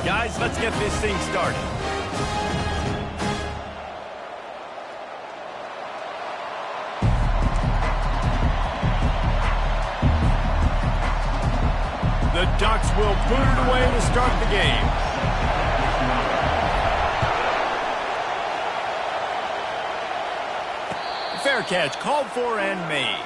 guys. Let's get this thing started. The Ducks will boot it away to start the game. Fair catch called for and made.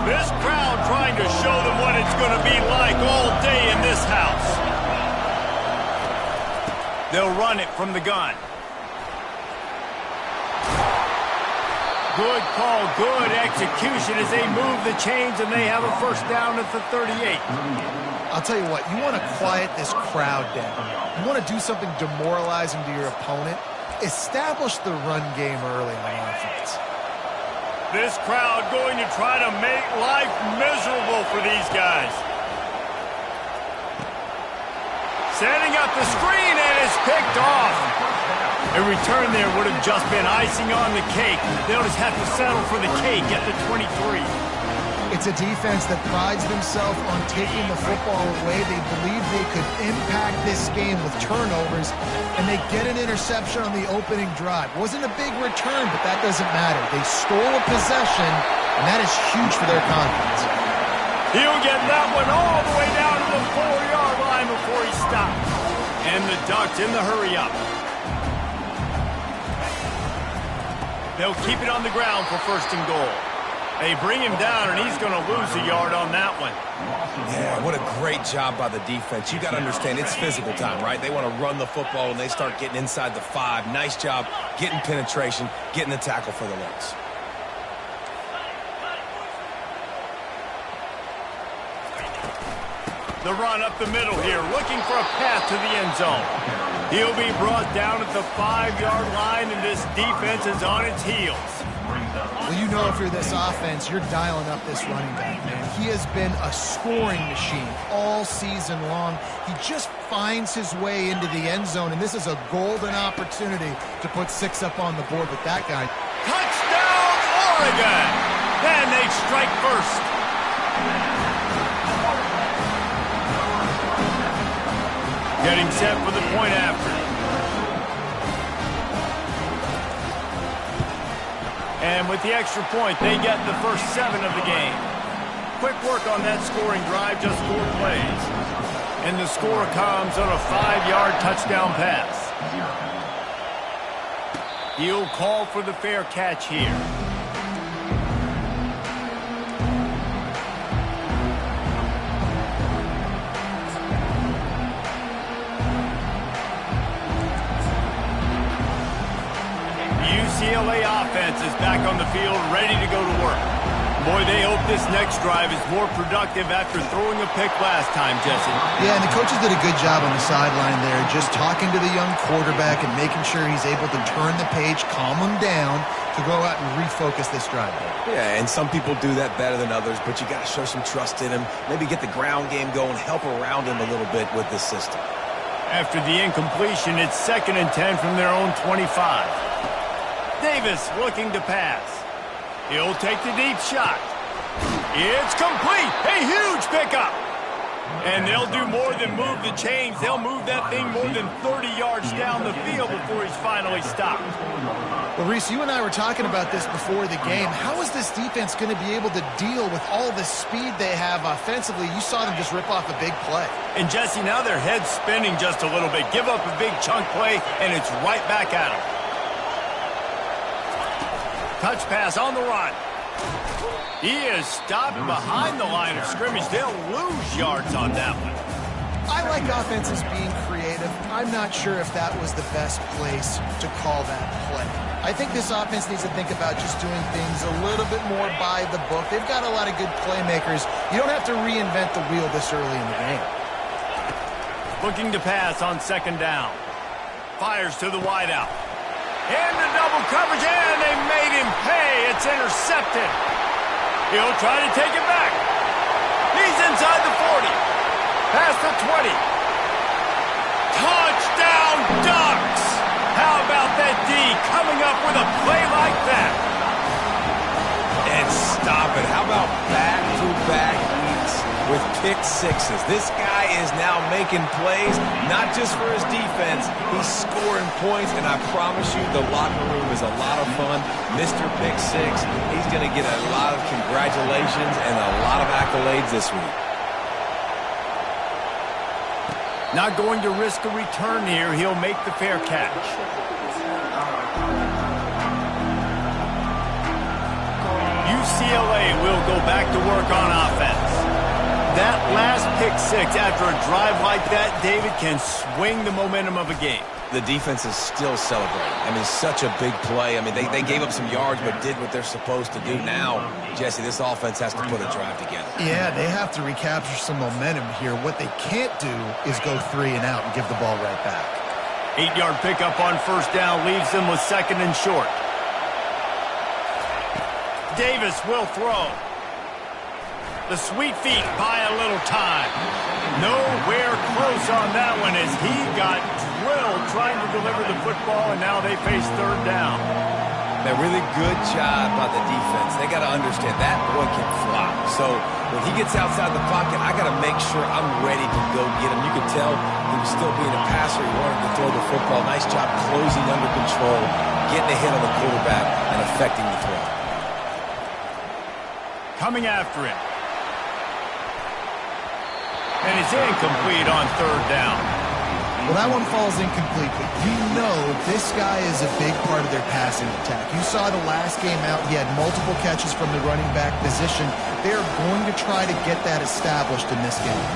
This crowd trying to show them what it's going to be like all day in this house. They'll run it from the gun. Good call, good execution as they move the chains and they have a first down at the 38. I'll tell you what, you want to quiet this crowd down. You want to do something demoralizing to your opponent. Establish the run game early on offense. This crowd going to try to make life miserable for these guys. Setting up the screen and it's picked off. A return there would have just been icing on the cake. They'll just have to settle for the cake at the 23. It's a defense that prides themselves on taking the football away. They believe they could impact this game with turnovers, and they get an interception on the opening drive. Wasn't a big return, but that doesn't matter. They stole a possession, and that is huge for their confidence. He'll get that one all the way down to the 4-yard line before he stops. And the Ducks in the hurry-up. They'll keep it on the ground for first and goal. They bring him down, and he's going to lose a yard on that one. Yeah, what a great job by the defense. You got to understand, it's physical time, right? They want to run the football, and they start getting inside the 5. Nice job getting penetration, getting the tackle for the loss. The run up the middle here, looking for a path to the end zone. He'll be brought down at the 5-yard line, and this defense is on its heels. Well, you know if you're this offense, you're dialing up this running back, man. He has been a scoring machine all season long. He just finds his way into the end zone, and this is a golden opportunity to put 6 up on the board with that guy. Touchdown, Oregon! And they strike first. Getting set for the point after. And with the extra point, they get the first 7 of the game. Quick work on that scoring drive, just 4 plays. And the score comes on a 5-yard touchdown pass. He'll call for the fair catch here. UCLA offense is back on the field, ready to go to work. Boy, they hope this next drive is more productive after throwing a pick last time, Jesse. Yeah, and the coaches did a good job on the sideline there, just talking to the young quarterback and making sure he's able to turn the page, calm him down, to go out and refocus this drive. Yeah, and some people do that better than others, but you got to show some trust in him, maybe get the ground game going, help around him a little bit with this system. After the incompletion, it's 2nd and 10 from their own 25. Davis looking to pass. He'll take the deep shot. It's complete. A huge pickup. And they'll do more than move the chains. They'll move that thing more than 30 yards down the field before he's finally stopped. Well, Reese, you and I were talking about this before the game. How is this defense going to be able to deal with all the speed they have offensively? You saw them just rip off a big play. And, Jesse, now their head's spinning just a little bit. Give up a big chunk play, and it's right back at them. Touch pass on the run. He is stopped behind the line of scrimmage. They'll lose yards on that one. I like offenses being creative. I'm not sure if that was the best place to call that play. I think this offense needs to think about just doing things a little bit more by the book. They've got a lot of good playmakers. You don't have to reinvent the wheel this early in the game. Looking to pass on 2nd down. Fires to the wideout. And the double coverage, and they made him pay. It's intercepted. He'll try to take it back. He's inside the 40. Past the 20. Touchdown, Ducks! How about that D coming up with a play like that? And stop it. How about back-to-back weeks with pick sixes? This guy is now making plays, not just for his defense. He's scoring points, and I promise you the locker room is a lot of fun. Mr. Pick Six, he's going to get a lot of congratulations and a lot of accolades this week. Not going to risk a return here. He'll make the fair catch. UCLA will go back to work on offense. That last pick six after a drive like that, David, can swing the momentum of a game. The defense is still celebrating. I mean, such a big play. I mean, they gave up some yards but did what they're supposed to do. Now, Jesse, this offense has to put a drive together. Yeah, they have to recapture some momentum here. What they can't do is go 3 and out and give the ball right back. 8-yard pickup on first down leaves them with second and short. Davis will throw. The sweet feet buy a little time. Nowhere close on that one as he got drilled trying to deliver the football, and now they face third down. A really good job by the defense. They got to understand that boy can fly. So when he gets outside the pocket, I got to make sure I'm ready to go get him. You could tell he was still being a passer. He wanted to throw the football. Nice job closing under control, getting a hit on the quarterback, and affecting the throw. Coming after him. And it's incomplete on third down. Well, that one falls incomplete, but you know this guy is a big part of their passing attack. You saw the last game out, he had multiple catches from the running back position. They're going to try to get that established in this game.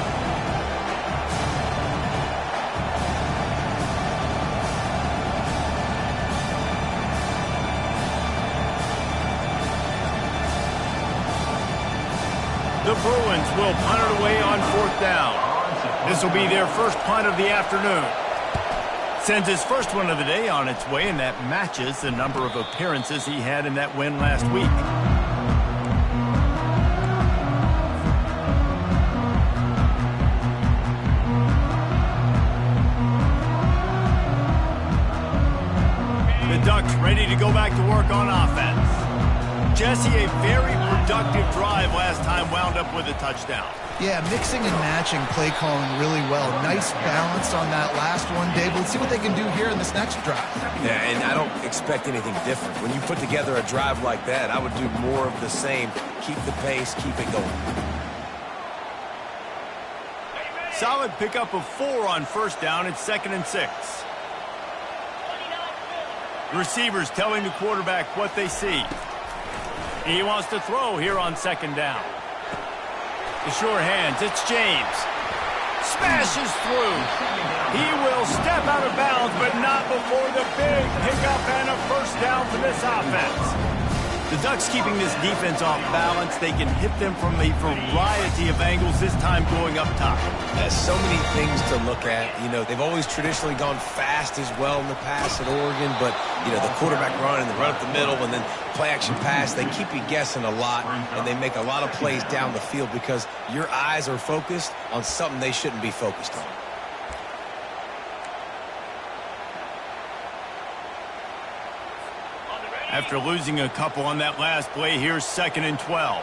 The Bruins will punt it away on fourth down. This will be their first punt of the afternoon. Sends his first one of the day on its way, and that matches the number of appearances he had in that win last week. The Ducks ready to go back to work on offense. Jesse, a very productive drive last time wound up with a touchdown. Yeah, mixing and matching play calling really well. Nice balance on that last one, Dave. Let's see what they can do here in this next drive. Yeah, and I don't expect anything different. When you put together a drive like that, I would do more of the same. Keep the pace, keep it going. Solid pickup of 4 on first down. It's 2nd and 6. Receivers telling the quarterback what they see. He wants to throw here on 2nd down. The sure hands, it's James. Smashes through. He will step out of bounds, but not before the big pickup and a first down for this offense. The Ducks keeping this defense off balance. They can hit them from a variety of angles, this time going up top. There's so many things to look at. You know, they've always traditionally gone fast as well in the past at Oregon, but, you know, the quarterback run and the run up the middle and then play-action pass, they keep you guessing a lot, and they make a lot of plays down the field because your eyes are focused on something they shouldn't be focused on. After losing a couple on that last play, here's 2nd and 12.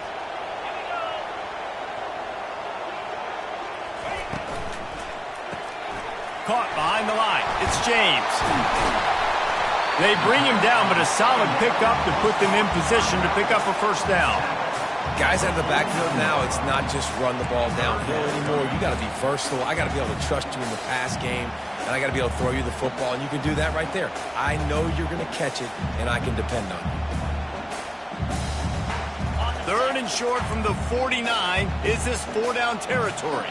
Caught behind the line. It's James. They bring him down, but a solid pickup to put them in position to pick up a first down. Guys out of the backfield now, it's not just run the ball downhill anymore. You got to be versatile. I got to be able to trust you in the pass game, and I got to be able to throw you the football, and you can do that right there. I know you're going to catch it, and I can depend on you. 3rd and short from the 49. Is this 4-down territory?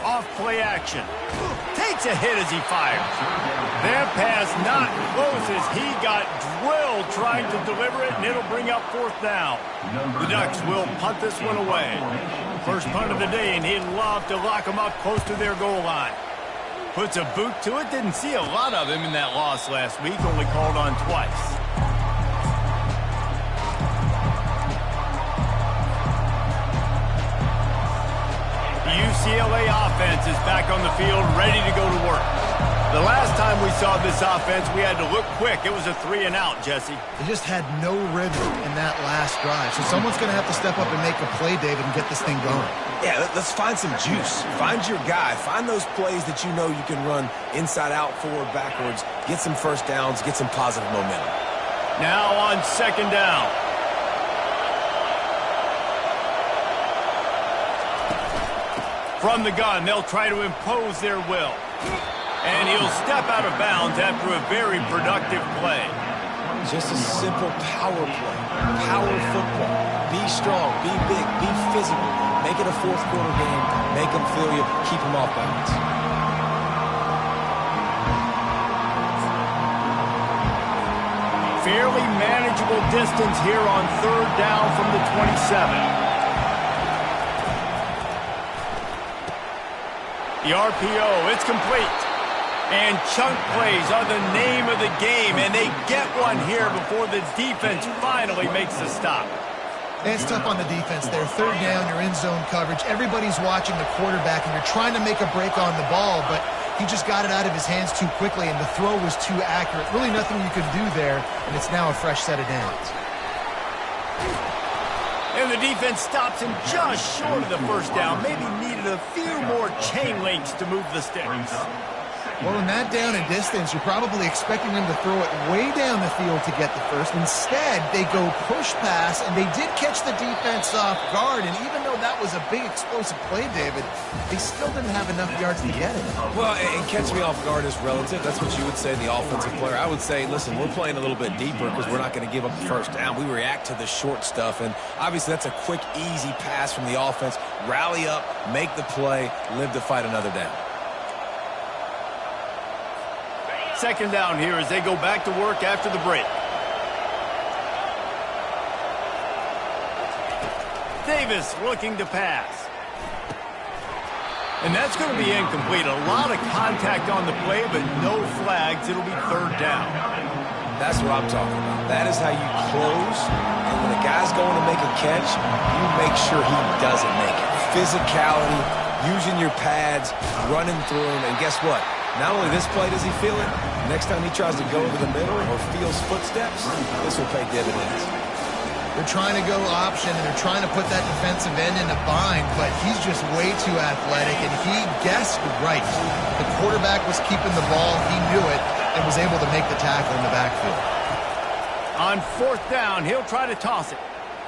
Off play action. Takes a hit as he fires. That pass not close as he got drilled trying to deliver it, and it'll bring up 4th down. The Ducks will punt this one away. First punt of the day, and he'd love to lock them up close to their goal line. Puts a boot to it. Didn't see a lot of him in that loss last week, only called on twice. UCLA offense is back on the field, ready to go to work. The last time we saw this offense, we had to look quick. It was a 3-and-out, Jesse. They just had no rhythm in that last drive. So someone's going to have to step up and make a play, David, and get this thing going. Yeah, let's find some juice. Find your guy. Find those plays that you know you can run inside out, forward, backwards. Get some first downs. Get some positive momentum. Now on 2nd down. From the gun, they'll try to impose their will. And he'll step out of bounds after a very productive play. Just a simple power play. Power football. Be strong. Be big. Be physical. Make it a fourth-quarter game. Make them feel you. Keep them off balance. Fairly manageable distance here on 3rd down from the 27. The RPO, it's complete. And chunk plays are the name of the game, and they get one here before the defense finally makes the stop. It's tough on the defense there. 3rd down, you're in zone coverage. Everybody's watching the quarterback, and you're trying to make a break on the ball, but he just got it out of his hands too quickly, and the throw was too accurate. Really nothing you could do there, and it's now a fresh set of downs. And the defense stops him just short of the 1st down. Maybe needed a few more chain links to move the sticks. Well, in that down and distance, you're probably expecting them to throw it way down the field to get the first. Instead, they go push pass, and they did catch the defense off guard. And even though that was a big explosive play, David, they still didn't have enough yards to get it. Well, and catch me off guard is relative. That's what you would say, the offensive player. I would say, listen, we're playing a little bit deeper because we're not going to give up the 1st down. We react to the short stuff, and obviously that's a quick, easy pass from the offense. Rally up, make the play, live to fight another down. 2nd down here as they go back to work after the break. Davis looking to pass. And that's going to be incomplete. A lot of contact on the play, but no flags. It'll be 3rd down. That's what I'm talking about. That is how you close. And when a guy's going to make a catch, you make sure he doesn't make it. Physicality, using your pads, running through him, and guess what? Not only this play does he feel it, next time he tries to go over the middle or feels footsteps, this will pay dividends. They're trying to go option, and they're trying to put that defensive end in a bind, but he's just way too athletic, and he guessed right. The quarterback was keeping the ball. He knew it and was able to make the tackle in the backfield. On 4th down, he'll try to toss it.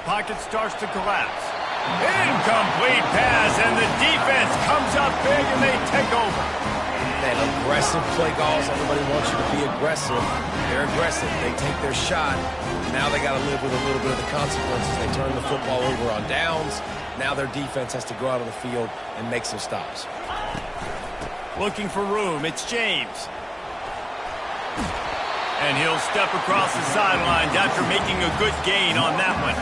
Pocket starts to collapse. Incomplete pass, and the defense comes up big, and they take over. Man, aggressive play calls. Everybody wants you to be aggressive. They're aggressive. They take their shot. Now they got to live with a little bit of the consequences. They turn the football over on downs. Now their defense has to go out on the field and make some stops. Looking for room. It's James. And he'll step across the sidelines after making a good gain on that one.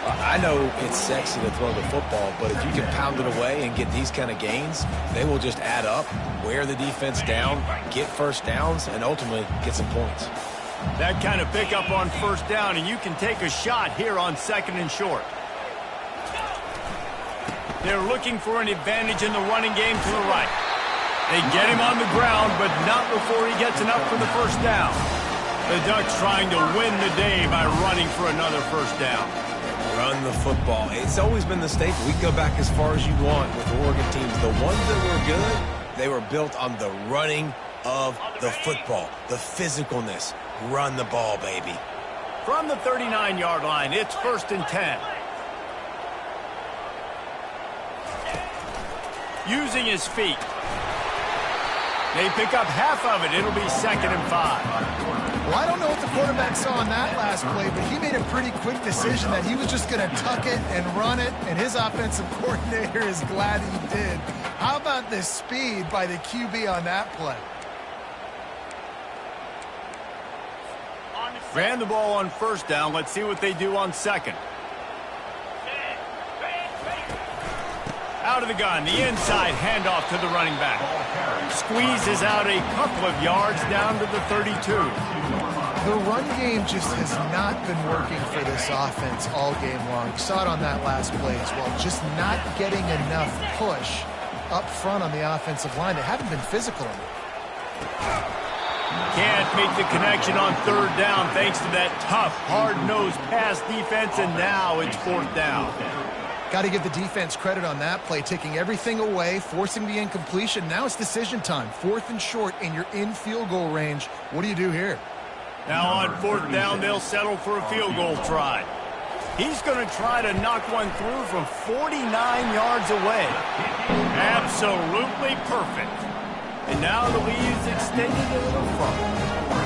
I know it's sexy to throw the football, but if you can pound it away and get these kind of gains, they will just add up, wear the defense down, get 1st downs, and ultimately get some points. That kind of pickup on 1st down, and you can take a shot here on 2nd and short. They're looking for an advantage in the running game to the right. They get him on the ground, but not before he gets enough for the 1st down. The Ducks trying to win the day by running for another 1st down. Run the football. It's always been the staple. We go back as far as you want with Oregon teams. The ones that were good, they were built on the running of the football, the physicalness. Run the ball, baby. From the 39-yard line, it's 1st and 10. Using his feet. They pick up half of it. It'll be 2nd and 5. Well, I don't know what the quarterback saw on that last play, but he made a pretty quick decision that he was just going to tuck it and run it, and his offensive coordinator is glad he did. How about the speed by the QB on that play? Ran the ball on 1st down. Let's see what they do on 2nd. Out of the gun, the inside handoff to the running back. Squeezes out a couple of yards down to the 32. The run game just has not been working for this offense all game long. You saw it on that last play as well. Just not getting enough push up front on the offensive line. They haven't been physical enough. Can't make the connection on third down thanks to that tough, hard-nosed pass defense, and now it's fourth down. Got to give the defense credit on that play, taking everything away, forcing the incompletion. Now it's decision time. 4th and short, and you're in field goal range. What do you do here? Now on fourth down, they'll settle for a field goal try. He's going to try to knock one through from 49 yards away. Absolutely perfect. And now the lead is extended a little further.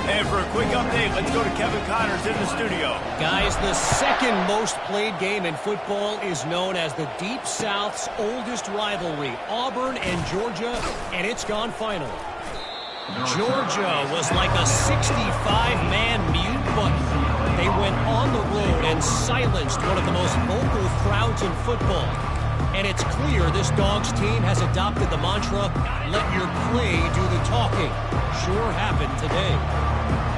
And for a quick update, let's go to Kevin Connors in the studio. Guys, the second most played game in football is known as the Deep South's oldest rivalry, Auburn and Georgia, and it's gone final. Georgia was like a 65-man mute button. They went on the road and silenced one of the most vocal crowds in football. And it's clear this Dogs team has adopted the mantra, let your play do the talking. Sure happened today.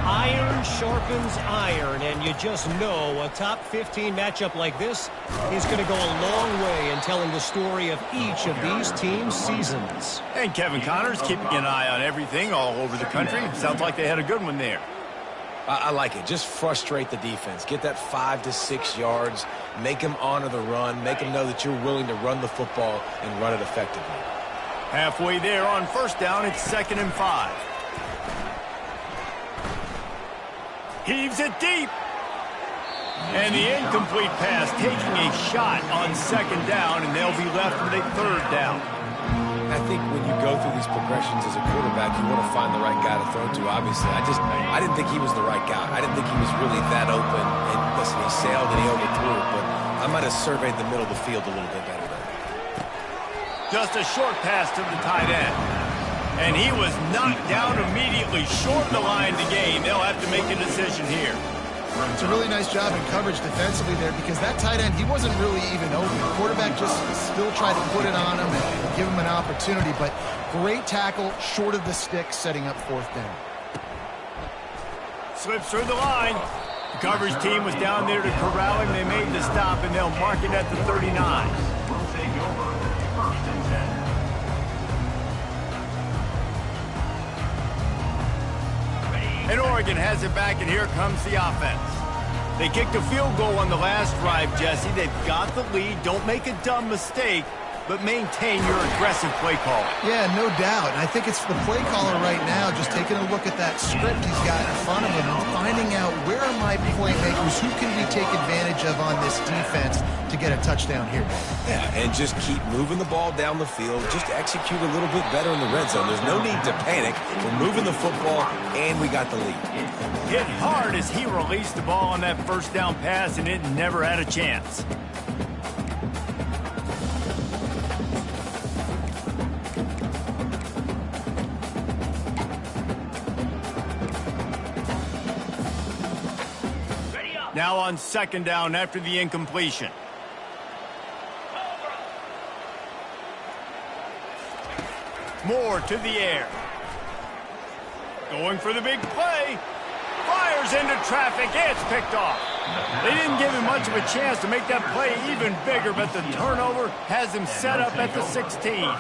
Iron sharpens iron, and you just know a top 15 matchup like this is going to go a long way in telling the story of each of these teams' seasons. And Kevin Connors keeping an eye on everything all over the country. Sounds like they had a good one there. I like it. Just frustrate the defense. Get that 5 to 6 yards. Make them honor the run. Make them know that you're willing to run the football and run it effectively. Halfway there on first down, it's 2nd and 5. Heaves it deep. And the incomplete pass taking a shot on 2nd down, and they'll be left with a 3rd down. I think when you go through these progressions as a quarterback, you want to find the right guy to throw to, obviously. I didn't think he was the right guy. I didn't think he was really that open. And listen, he sailed and he overthrew it, but I might have surveyed the middle of the field a little bit better there. Just a short pass to the tight end. And he was knocked down immediately short of the line to gain. They'll have to make a decision here. It's a really nice job in coverage defensively there because that tight end, he wasn't really even open. The quarterback just still tried to put it on him and give him an opportunity, but great tackle short of the stick, setting up 4th down. Slips through the line. The coverage team was down there to corral him. They made the stop, and they'll mark it at the 39. And Oregon has it back, and here comes the offense. They kicked a field goal on the last drive, Jesse. They've got the lead. Don't make a dumb mistake, but maintain your aggressive play call. Yeah, no doubt. And I think it's the play caller right now just taking a look at that script he's got in front of him and finding out where are my playmakers, who can we take advantage of on this defense to get a touchdown here. Yeah, and just keep moving the ball down the field. Just execute a little bit better in the red zone. There's no need to panic. We're moving the football, and we got the lead. Hit hard as he released the ball on that first down pass, and it never had a chance. Now on 2nd down after the incompletion. Moore to the air. Going for the big play. Fires into traffic. It's picked off. They didn't give him much of a chance to make that play even bigger, but the turnover has him set up at the 16.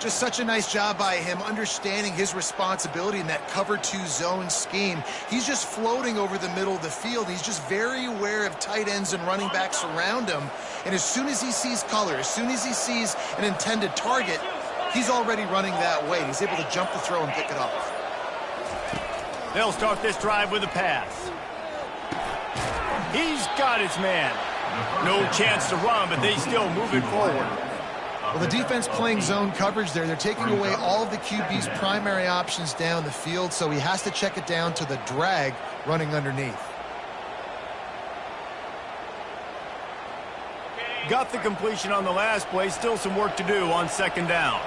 Just such a nice job by him, understanding his responsibility in that cover 2 zone scheme. He's just floating over the middle of the field. He's just very aware of tight ends and running backs around him. And as soon as he sees color, as soon as he sees an intended target, he's already running that way. He's able to jump the throw and pick it off. They'll start this drive with a pass. He's got his man. No chance to run, but they still move it forward. Well, the defense playing zone coverage there. They're taking away all of the QB's primary options down the field, so he has to check it down to the drag running underneath. Got the completion on the last play. Still some work to do on 2nd down.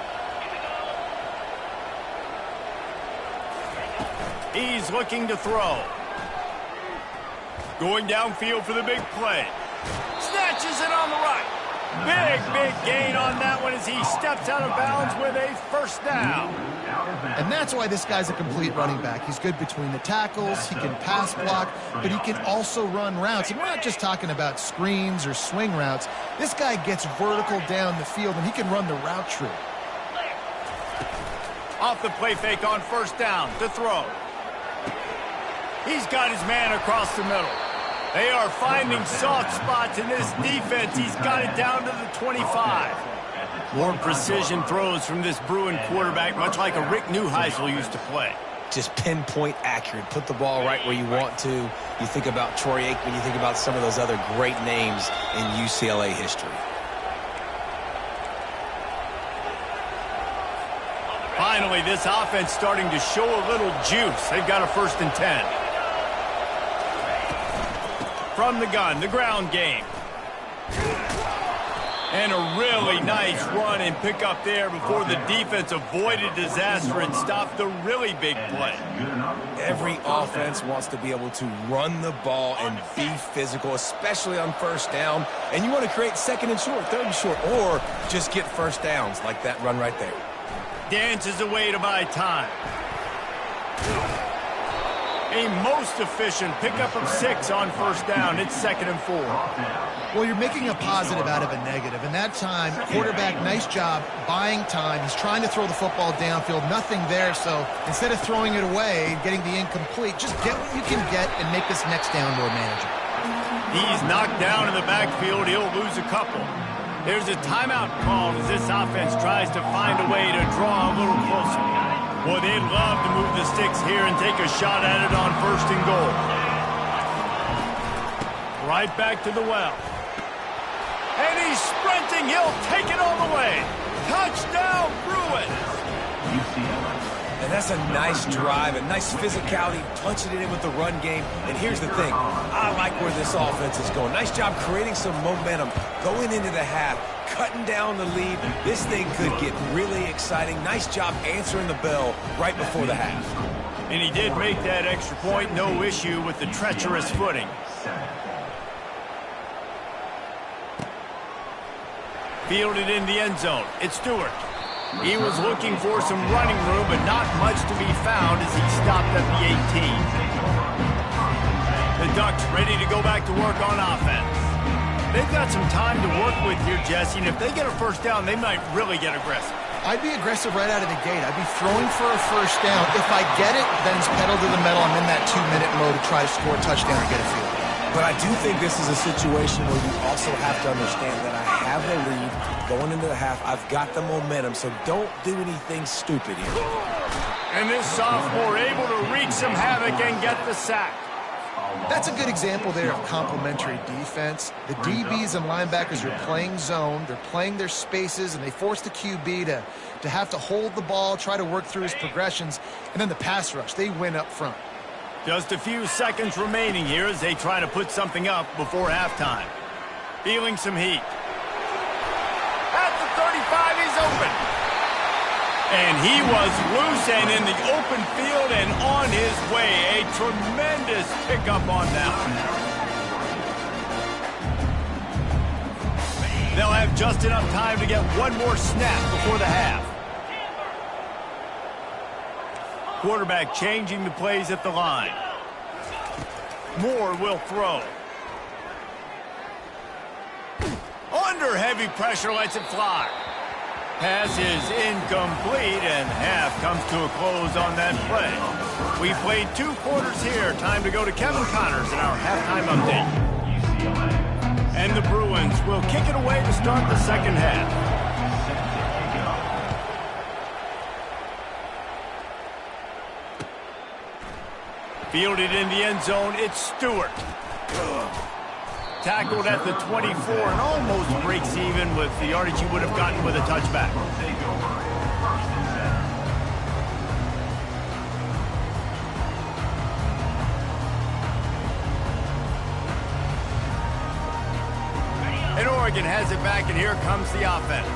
He's looking to throw. Going downfield for the big play. Snatches it on the right. Big gain on that one as he steps out of bounds with a 1st down. And that's why this guy's a complete running back. He's good between the tackles, he can pass block, but he can also run routes. And we're not just talking about screens or swing routes. This guy gets vertical down the field, and he can run the route tree. Off the play fake on first down to throw. He's got his man across the middle. They are finding soft spots in this defense. He's got it down to the 25. More precision throws from this Bruin quarterback, much like a Rick Neuheisel used to play. Just pinpoint accurate. Put the ball right where you want to. You think about Troy Aikman, you think about some of those other great names in UCLA history. Finally, this offense starting to show a little juice. They've got a 1st and 10. From the gun, the ground game. And a really nice run and pick up there before the defense avoided disaster and stopped the really big play. Every offense wants to be able to run the ball and be physical, especially on first down. And you want to create 2nd and short, 3rd and short, or just get first downs like that run right there. Dances away to buy time. A most efficient pickup of 6 on first down. It's 2nd and 4. Well, you're making a positive out of a negative. And that time, quarterback, nice job buying time. He's trying to throw the football downfield. Nothing there. So instead of throwing it away and getting the incomplete, just get what you can get and make this next down more manageable. He's knocked down in the backfield. He'll lose a couple. There's a timeout called as this offense tries to find a way to draw a little closer. Boy, they'd love to move the sticks here and take a shot at it on 1st and goal. Right back to the well. And he's sprinting. He'll take it all the way. Touchdown, Bruins. And that's a nice drive, a nice physicality, punching it in with the run game. And here's the thing. I like where this offense is going. Nice job creating some momentum, going into the half, cutting down the lead. This thing could get really exciting. Nice job answering the bell right before the half. And he did make that extra point. No issue with the treacherous footing. Fielded in the end zone. It's Stewart. He was looking for some running room, but not much to be found as he stopped at the 18. The Ducks ready to go back to work on offense. They've got some time to work with here, Jesse, and if they get a first down, they might really get aggressive. I'd be aggressive right out of the gate. I'd be throwing for a first down. If I get it, then it's pedal to the metal. I'm in that 2-minute mode to try to score a touchdown or get a field. But I do think this is a situation where you also have to understand that I have the lead going into the half. I've got the momentum, so don't do anything stupid here. And this sophomore able to wreak some havoc and get the sack. That's a good example there of complementary defense. The DBs and linebackers are playing zone. They're playing their spaces, and they force the QB to have to hold the ball, try to work through his progressions, and then the pass rush. They win up front. Just a few seconds remaining here as they try to put something up before halftime. Feeling some heat. At the 35, he's open. And he was loose and in the open field and on his way. A tremendous pickup on that one. They'll have just enough time to get one more snap before the half. Quarterback changing the plays at the line. Moore will throw. Under heavy pressure, lets it fly. Pass is incomplete, and half comes to a close on that play. We played 2 quarters here. Time to go to Kevin Connors in our halftime update. And the Bruins will kick it away to start the second half. Fielded in the end zone, it's Stewart. Tackled at the 24 and almost breaks even with the yardage he would have gotten with a touchback. And Oregon has it back, and here comes the offense.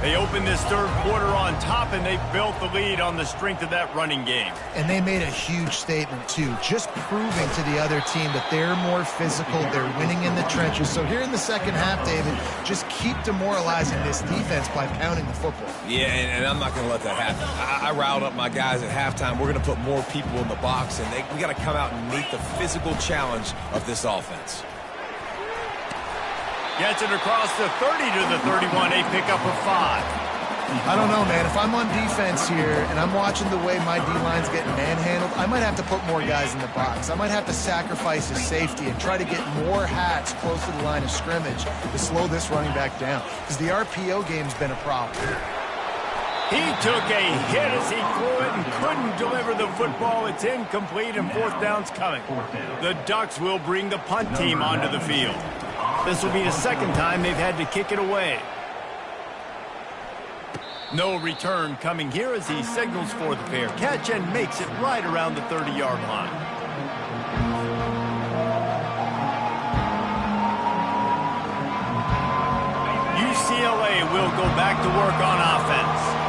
They opened this third quarter on top, and they built the lead on the strength of that running game. And they made a huge statement, too, just proving to the other team that they're more physical, they're winning in the trenches. So here in the second half, David, just keep demoralizing this defense by pounding the football. Yeah, and I'm not going to let that happen. I riled up my guys at halftime. We're going to put more people in the box, and we got to come out and meet the physical challenge of this offense. Gets it across the 30 to the 31, a pickup of 5. I don't know, man. If I'm on defense here and I'm watching the way my D-line's getting manhandled, I might have to put more guys in the box. I might have to sacrifice his safety and try to get more hats close to the line of scrimmage to slow this running back down, because the RPO game's been a problem. He took a hit as he threw it and couldn't deliver the football. It's incomplete and fourth down's coming. The Ducks will bring the punt team onto the field. This will be the second time they've had to kick it away. No return coming here as he signals for the fair catch and makes it right around the 30-yard line. UCLA will go back to work on offense.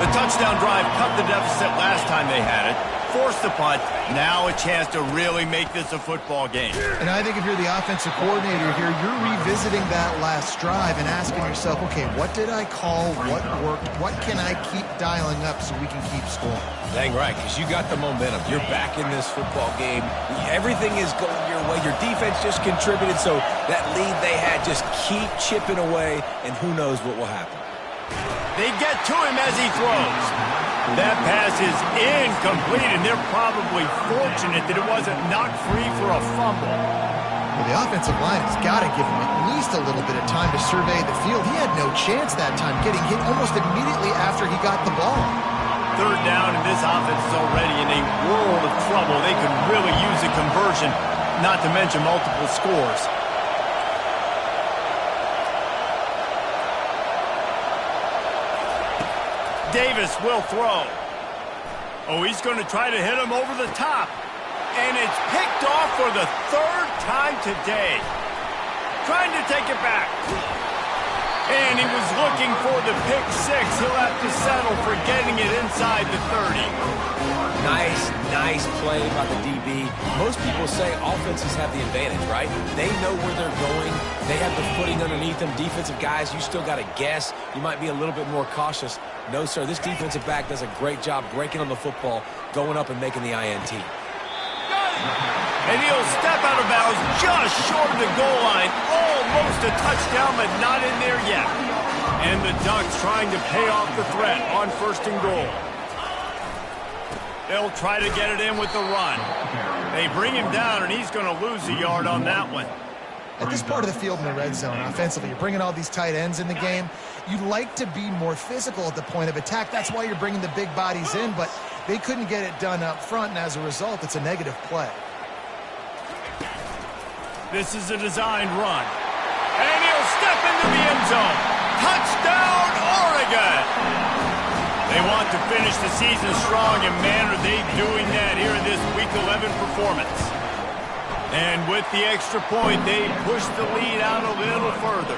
The touchdown drive cut the deficit last time they had it, forced the punt. Now a chance to really make this a football game. And I think if you're the offensive coordinator here, you're revisiting that last drive and asking yourself, okay, what did I call? What worked? What can I keep dialing up so we can keep scoring? Dang right, because you got the momentum. You're back in this football game. Everything is going your way. Your defense just contributed, so that lead they had, just keep chipping away, and who knows what will happen. They get to him as he throws. That pass is incomplete, and they're probably fortunate that it wasn't knocked free for a fumble. Well, the offensive line has got to give him at least a little bit of time to survey the field. He had no chance that time, getting hit almost immediately after he got the ball. Third down, and this offense is already in a world of trouble. They could really use a conversion, not to mention multiple scores. Davis will throw. Oh, he's going to try to hit him over the top. And it's picked off for the third time today. Trying to take it back. And he was looking for the pick six. He'll have to settle for getting it inside the 30. Nice play by the DB. Most people say offenses have the advantage, right? They know where they're going. They have the footing underneath them. Defensive guys, you still got to guess. You might be a little bit more cautious. No, sir, this defensive back does a great job breaking on the football, going up and making the INT. And he'll step out of bounds just short of the goal line. Almost a touchdown, but not in there yet. And the Ducks trying to pay off the threat on first and goal. They'll try to get it in with the run. They bring him down, and he's going to lose a yard on that one. At this part of the field in the red zone, offensively, you're bringing all these tight ends in the game. You'd like to be more physical at the point of attack. That's why you're bringing the big bodies in, but they couldn't get it done up front, and as a result, it's a negative play. This is a designed run. And he'll step into the end zone. Touchdown, Oregon! They want to finish the season strong, and man, are they doing that here in this Week 11 performance. And with the extra point, they push the lead out a little further.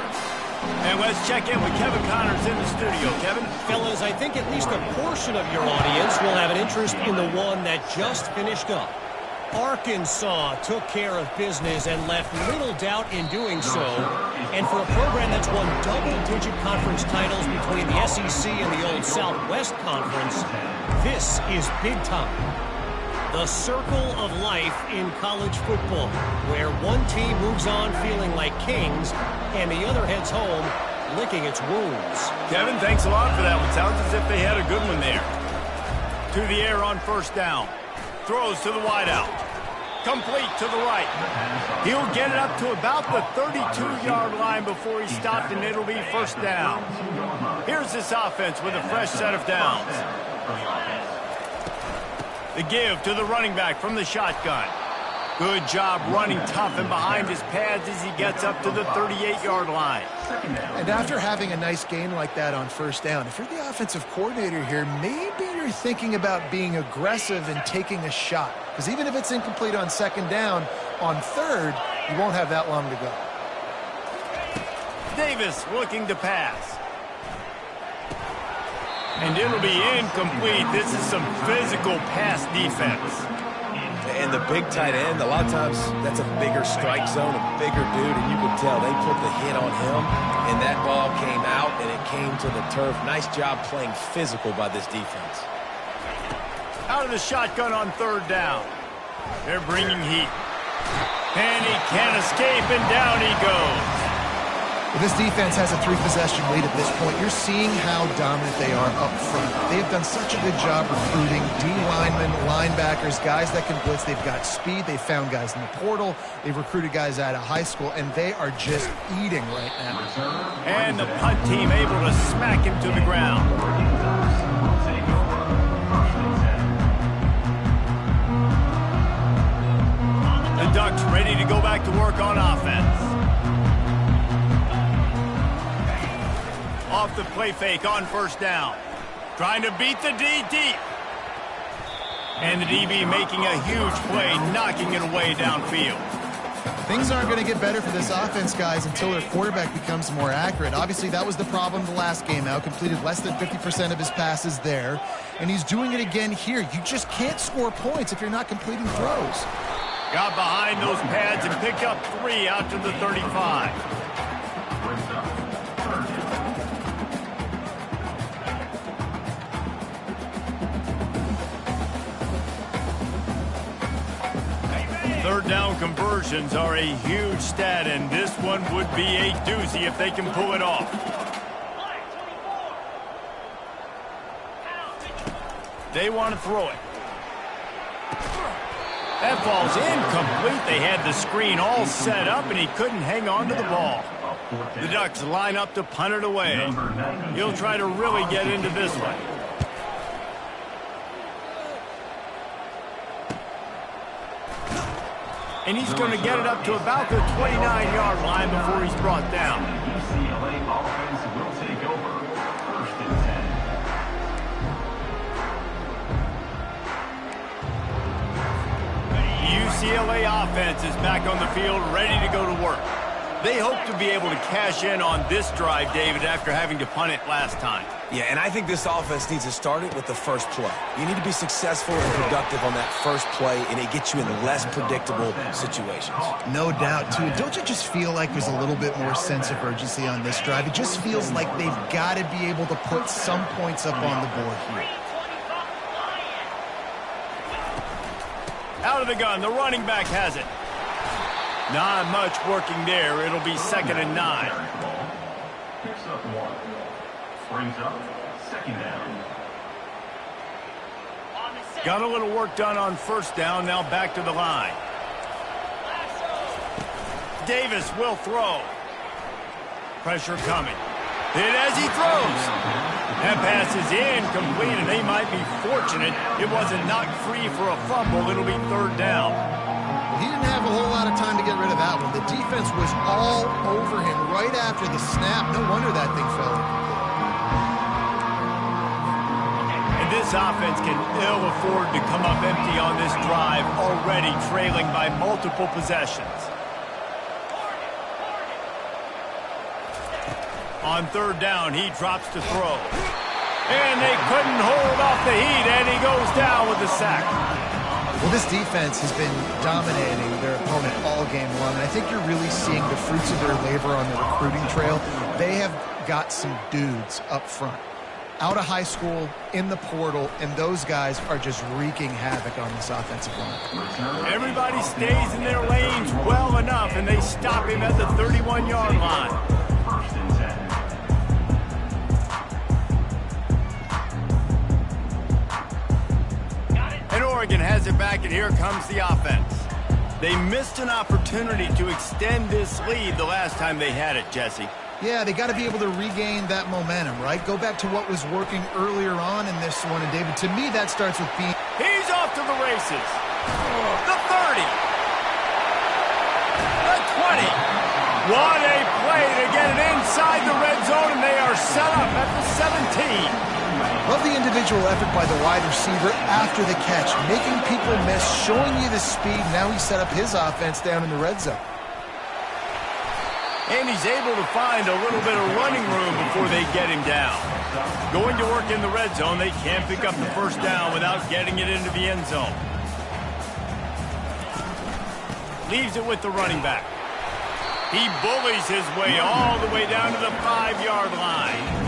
And let's check in with Kevin Connors in the studio. Kevin? Fellas, I think at least a portion of your audience will have an interest in the one that just finished up. Arkansas took care of business and left little doubt in doing so. And for a program that's won double-digit conference titles between the SEC and the old Southwest Conference, this is big time. The circle of life in college football, where one team moves on feeling like kings and the other heads home licking its wounds. Kevin, thanks a lot for that one. Sounds as if they had a good one there. To the air on first down. Throws to the wideout. Complete to the right. He'll get it up to about the 32-yard line before he stopped, and it'll be first down. Here's this offense with a fresh set of downs. The give to the running back from the shotgun. Good job running tough and behind his pads as he gets up to the 38-yard line. And after having a nice gain like that on first down, if you're the offensive coordinator here, maybe you're thinking about being aggressive and taking a shot. Because even if it's incomplete on second down, on third, you won't have that long to go. Davis looking to pass. And it'll be incomplete. This is some physical pass defense. And the big tight end, a lot of times that's a bigger strike zone, a bigger dude, and you could tell they put the hit on him, and that ball came out, and it came to the turf. Nice job playing physical by this defense. Out of the shotgun on third down. They're bringing heat. And he can't escape, and down he goes. Well, this defense has a 3-possession lead at this point. You're seeing how dominant they are up front. They have done such a good job recruiting D-linemen, linebackers, guys that can blitz. They've got speed. They've found guys in the portal. They've recruited guys out of high school, and they are just eating right now. And the punt team able to smack him to the ground. The Ducks ready to go back to work on offense. Off the play fake on first down. Trying to beat the D deep. And the DB making a huge play, knocking it away downfield. Things aren't going to get better for this offense, guys, until their quarterback becomes more accurate. Obviously, that was the problem the last game out. Completed less than 50% of his passes there. And he's doing it again here. You just can't score points if you're not completing throws. Got behind those pads and picked up 3 out to the 35. Third down conversions are a huge stat, and this one would be a doozy if they can pull it off. They want to throw it. That ball's incomplete. They had the screen all set up, and he couldn't hang on to the ball. The Ducks line up to punt it away. He'll try to really get into this one. And he's going to get it up to about the 29-yard line before he's brought down. UCLA offense will take over. First and 10. UCLA offense is back on the field, ready to go to work. They hope to be able to cash in on this drive, David, after having to punt it last time. Yeah, and I think this offense needs to start it with the first play. You need to be successful and productive on that first play, and it gets you in less predictable situations. No doubt, too. Don't you just feel like there's a little bit more sense of urgency on this drive? It just feels like they've got to be able to put some points up on the board here. Out of the gun, the running back has it. Not much working there. It'll be 2nd and 9. Picks up 1. Brings up 2nd down. Got a little work done on first down. Now back to the line. Davis will throw. Pressure coming. Hit as he throws. That pass is incomplete, and they might be fortunate it wasn't knocked free for a fumble. It'll be 3rd down. He didn't have a whole lot of time to get rid of that one. The defense was all over him right after the snap. No wonder that thing fell. And this offense can ill afford to come up empty on this drive, already trailing by multiple possessions. On 3rd down, he drops to throw. And they couldn't hold off the heat, and he goes down with the sack. Well, this defense has been dominating their opponent all game long, and I think you're really seeing the fruits of their labor on the recruiting trail. They have got some dudes up front, out of high school, in the portal, and those guys are just wreaking havoc on this offensive line. Everybody stays in their lanes well enough, and they stop him at the 31-yard line. First and 10. Oregon has it back, and here comes the offense. They missed an opportunity to extend this lead the last time they had it, Jesse. Yeah, they got to be able to regain that momentum, right? Go back to what was working earlier on in this one, and David, to me, that starts with being... He's off to the races. The 30. The 20. What a play to get it inside the red zone, and they are set up at the 17. Love the individual effort by the wide receiver after the catch, making people miss, showing you the speed. Now he set up his offense down in the red zone. And he's able to find a little bit of running room before they get him down. Going to work in the red zone, they can't pick up the first down without getting it into the end zone. Leaves it with the running back. He bullies his way all the way down to the 5-yard line.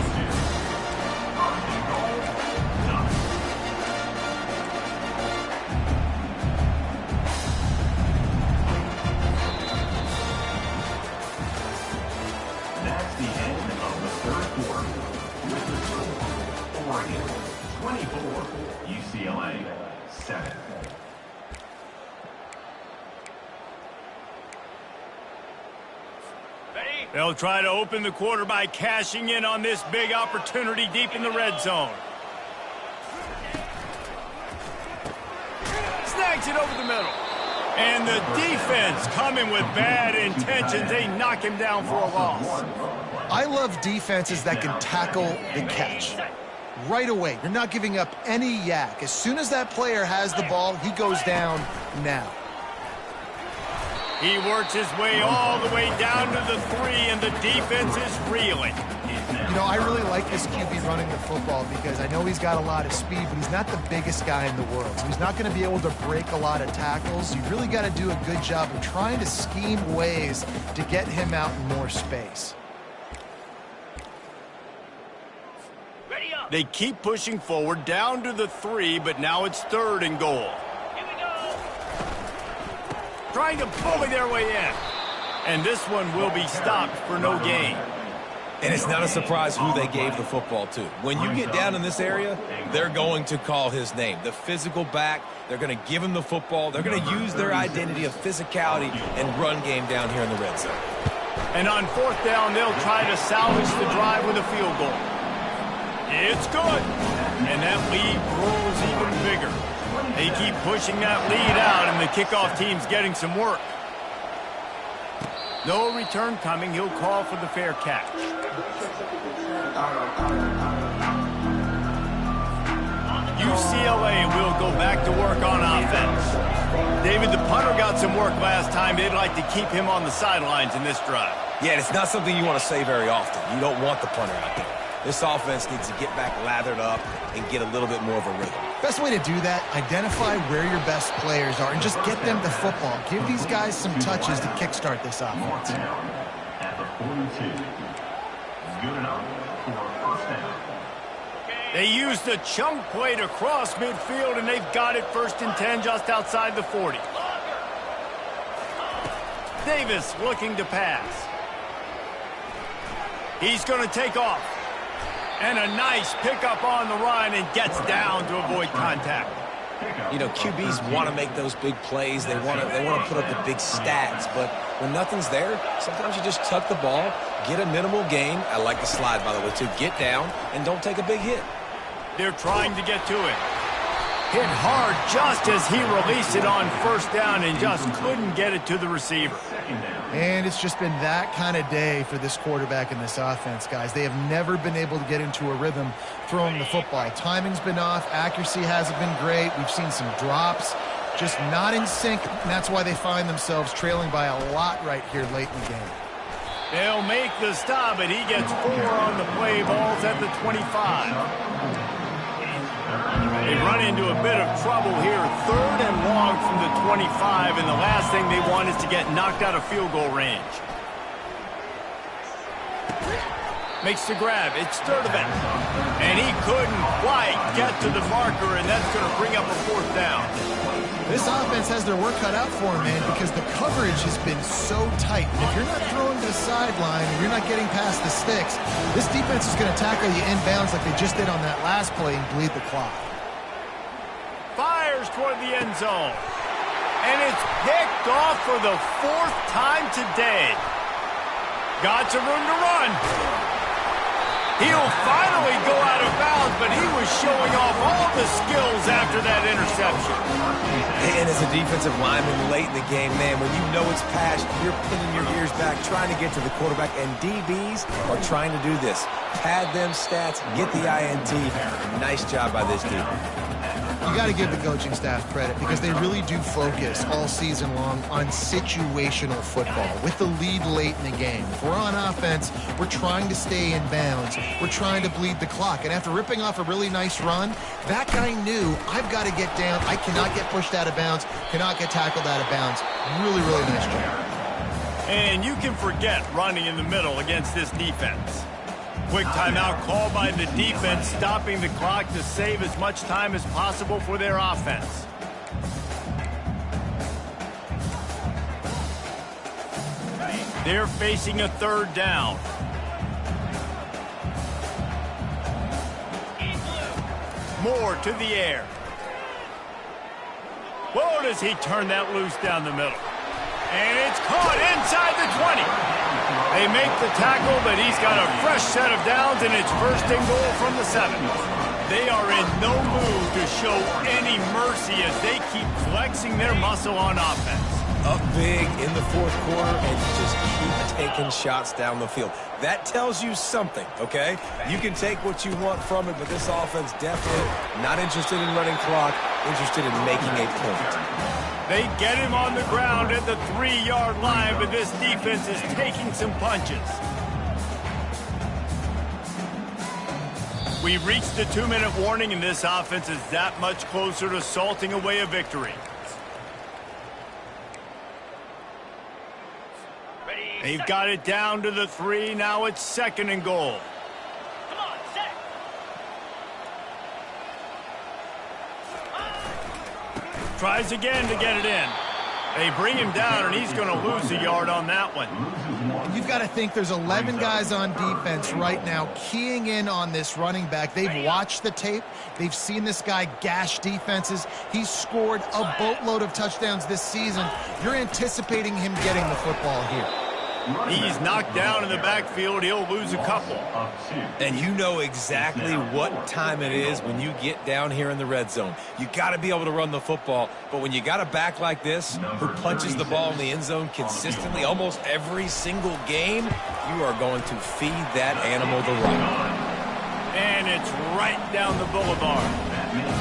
24, UCLA, 7. They'll try to open the quarter by cashing in on this big opportunity deep in the red zone. Snags it over the middle. And the defense coming with bad intentions. They knock him down for a loss. I love defenses that can tackle the catch. Right away, you're not giving up any yak. As soon as that player has the ball, he goes down now. He works his way all the way down to the 3, and the defense is reeling. You know, I really like this QB running the football because I know he's got a lot of speed, but he's not the biggest guy in the world. So he's not going to be able to break a lot of tackles. You really got to do a good job of trying to scheme ways to get him out in more space. They keep pushing forward down to the 3, but now it's 3rd and goal. Trying to bully their way in. And this one will be stopped for no gain. And it's not a surprise who they gave the football to. When you get down in this area, they're going to call his name. The physical back, they're going to give him the football. They're going to use their identity of physicality and run game down here in the red zone. And on 4th down, they'll try to salvage the drive with a field goal. It's good. And that lead grows even bigger. They keep pushing that lead out, and the kickoff team's getting some work. No return coming. He'll call for the fair catch. UCLA will go back to work on offense. David, the punter got some work last time. They'd like to keep him on the sidelines in this drive. Yeah, it's not something you want to say very often. You don't want the punter out there. This offense needs to get back lathered up and get a little bit more of a rhythm. Best way to do that, identify where your best players are and just get them the football. Give these guys some touches to kickstart this offense. At the 42. Good enough for a 1st down. They used the chunk play to cross midfield, and they've got it 1st and 10 just outside the 40. Davis looking to pass. He's going to take off. And a nice pickup on the run, and gets down to avoid contact. You know, QBs want to make those big plays. They want to put up the big stats. But when nothing's there, sometimes you just tuck the ball, get a minimal gain. I like the slide, by the way, too. Get down and don't take a big hit. They're trying to get to it. Hit hard just as he released it on 1st down and just couldn't get it to the receiver. And it's just been that kind of day for this quarterback and this offense, guys. They have never been able to get into a rhythm throwing the football. Timing's been off. Accuracy hasn't been great. We've seen some drops, just not in sync. And that's why they find themselves trailing by a lot right here late in the game. They'll make the stop, but he gets 4 on the play. Ball's at the 25. They run into a bit of trouble here. 3rd and long from the 25, and the last thing they want is to get knocked out of field goal range. Makes the grab. It's Sturdivant. And he couldn't quite get to the marker, and that's going to bring up a 4th down. This offense has their work cut out for them, man, because the coverage has been so tight. And if you're not throwing to the sideline and you're not getting past the sticks, this defense is going to tackle you inbounds like they just did on that last play and bleed the clock. Fires toward the end zone. And it's picked off for the 4th time today. Got some room to run. He'll finally go out of bounds, but he was showing off all the skills after that interception. And as a defensive lineman late in the game, man, when you know it's past, you're pinning your ears back, trying to get to the quarterback, and DBs are trying to do this. Pad them stats, get the INT. Nice job by this defense. You got to give the coaching staff credit because they really do focus all season long on situational football with the lead late in the game. If we're on offense, we're trying to stay in bounds. We're trying to bleed the clock. And after ripping off a really nice run, that guy knew, I've got to get down. I cannot get pushed out of bounds, cannot get tackled out of bounds. Really, really nice job. And you can forget running in the middle against this defense. Quick timeout called by the defense, stopping the clock to save as much time as possible for their offense. They're facing a 3rd down. more to the air. Whoa, does he turn that loose down the middle. And it's caught inside the 20. They make the tackle, but he's got a fresh set of downs, and it's first and goal from the 7. They are in no mood to show any mercy as they keep flexing their muscle on offense. Up big in the fourth quarter and just keep taking shots down the field. That tells you something, okay? You can take what you want from it, but this offense definitely not interested in running clock, interested in making a point. They get him on the ground at the 3-yard line, but this defense is taking some punches. We've reached the 2-minute warning, and this offense is that much closer to salting away a victory. They've got it down to the 3. Now it's second and goal. Come on, set. Tries again to get it in. They bring him down, and he's going to lose a yard on that one. You've got to think there's 11 guys on defense right now keying in on this running back. They've watched the tape. They've seen this guy gash defenses. He's scored a boatload of touchdowns this season. You're anticipating him getting the football here. He's knocked down in the backfield. He'll lose a couple. And you know exactly what time it is when you get down here in the red zone. You got to be able to run the football, but when you got a back like this who punches the ball in the end zone consistently almost every single game, you are going to feed that animal the rock. And it's right down the boulevard.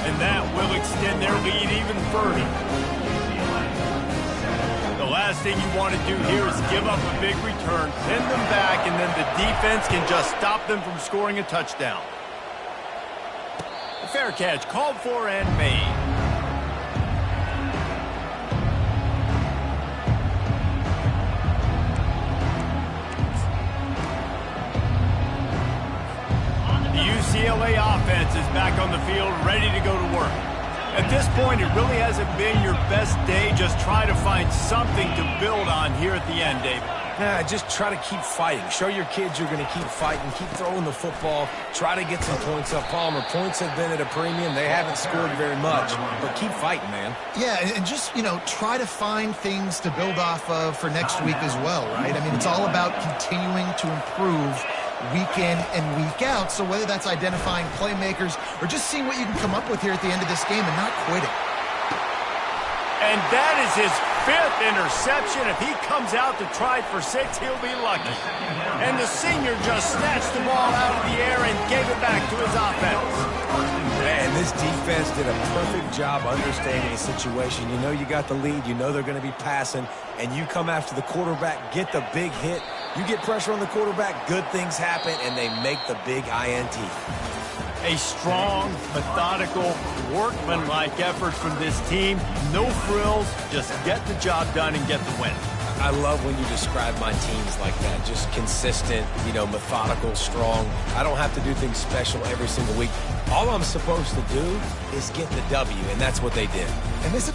And that will extend their lead even further. The last thing you want to do here is give up a big return, pin them back, and then the defense can just stop them from scoring a touchdown. The fair catch called for and made. The UCLA offense is back on the field, ready to go to work. At this point, it really hasn't been your best day. Just try to find something to build on here at the end, David. Yeah, just try to keep fighting. Show your kids you're going to keep fighting, keep throwing the football, try to get some points up. Palmer, points have been at a premium. They haven't scored very much, but keep fighting, man. Yeah, and just, try to find things to build off of for next week as well, right? I mean, it's all about continuing to improve week in and week out. So whether that's identifying playmakers or just seeing what you can come up with here at the end of this game and not quitting. And that is his 5th interception. If he comes out to try for 6, he'll be lucky. And the senior just snatched the ball out of the air and gave it back to his offense. Man, this defense did a perfect job understanding the situation. You know you got the lead. You know they're going to be passing. And you come after the quarterback, get the big hit. You get pressure on the quarterback, good things happen, and they make the big INT. A strong, methodical, workmanlike effort from this team. No frills, just get the job done and get the win. I love when you describe my teams like that. Just consistent, methodical, strong. I don't have to do things special every single week. All I'm supposed to do is get the W, and that's what they did. And this is